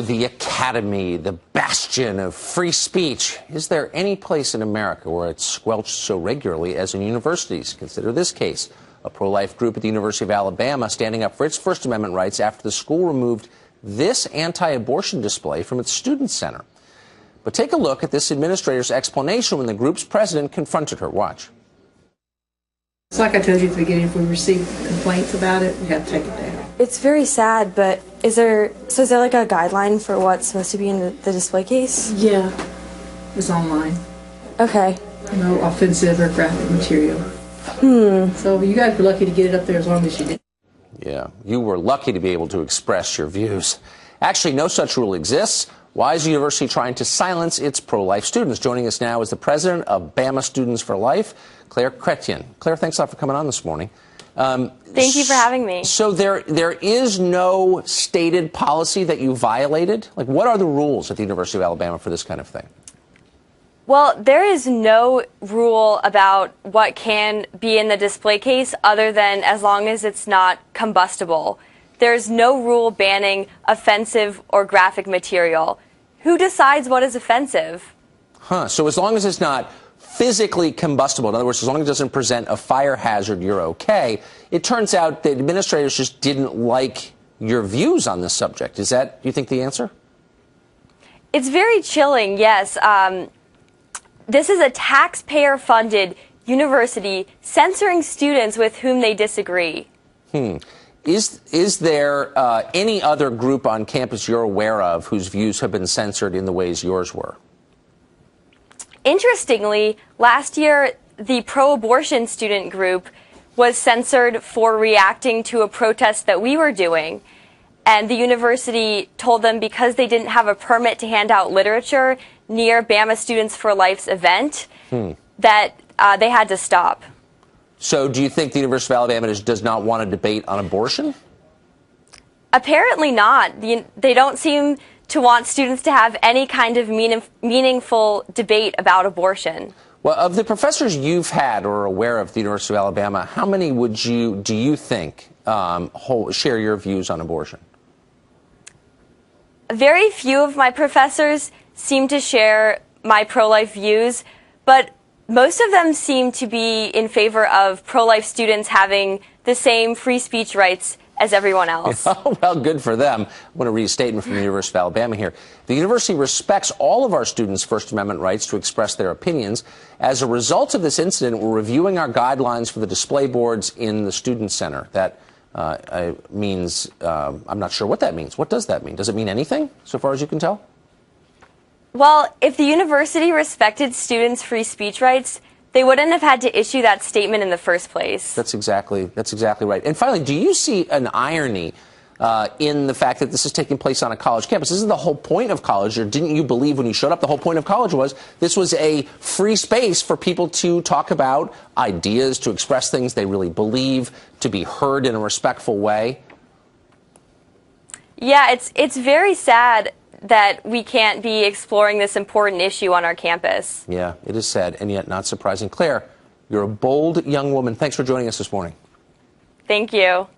Oh, the Academy, the bastion of free speech. Is there any place in America where it's squelched so regularly as in universities? Consider this case. A pro-life group at the University of Alabama standing up for its First Amendment rights after the school removed this anti-abortion display from its student center. But take a look at this administrator's explanation when the group's president confronted her. Watch. It's like I told you at the beginning, if we receive complaints about it, we have to take it down. It's very sad, but is there like a guideline for what's supposed to be in the display case? Yeah, it's online. Okay. No offensive or graphic material. So you guys were lucky to get it up there as long as you did. Yeah, you were lucky to be able to express your views. Actually, no such rule exists. Why is the university trying to silence its pro-life students? Joining us now is the president of Bama Students for Life, Claire Chrétien. Claire, thanks a lot for coming on this morning. Thank you for having me. So there is no stated policy that you violated? Like, what are the rules at the University of Alabama for this kind of thing? Well, there is no rule about what can be in the display case other than as long as it's not combustible. There's no rule banning offensive or graphic material. Who decides what is offensive? So as long as it's not physically combustible, in other words, as long as it doesn't present a fire hazard, you're okay. It turns out the administrators just didn't like your views on this subject. Is that, do you think, the answer? It's very chilling, yes. This is a taxpayer-funded university censoring students with whom they disagree. Is there any other group on campus you're aware of whose views have been censored in the ways yours were? Interestingly, last year, the pro-abortion student group was censored for reacting to a protest that we were doing. And the university told them because they didn't have a permit to hand out literature near Bama Students for Life's event, that they had to stop. So do you think the University of Alabama does not want to debate on abortion? Apparently not. They don't seem to want students to have any kind of meaningful debate about abortion. Well, of the professors you've had or are aware of at the University of Alabama, how many do you think share your views on abortion? Very few of my professors seem to share my pro-life views, but most of them seem to be in favor of pro-life students having the same free speech rights as everyone else. Oh, well, good for them. I want to read a statement from the University of Alabama here. The university respects all of our students' First Amendment rights to express their opinions. As a result of this incident, we're reviewing our guidelines for the display boards in the student center. That means, I'm not sure what that means. What does that mean? Does it mean anything, so far as you can tell? Well, if the university respected students' free speech rights, they wouldn't have had to issue that statement in the first place. That's exactly right. And finally, do you see an irony in the fact that this is taking place on a college campus? This is the whole point of college, or didn't you believe when you showed up the whole point of college was this was a free space for people to talk about ideas, to express things they really believe, to be heard in a respectful way? Yeah, it's very sad that we can't be exploring this important issue on our campus. Yeah, it is sad, and yet not surprising. Claire, you're a bold young woman. Thanks for joining us this morning. Thank you.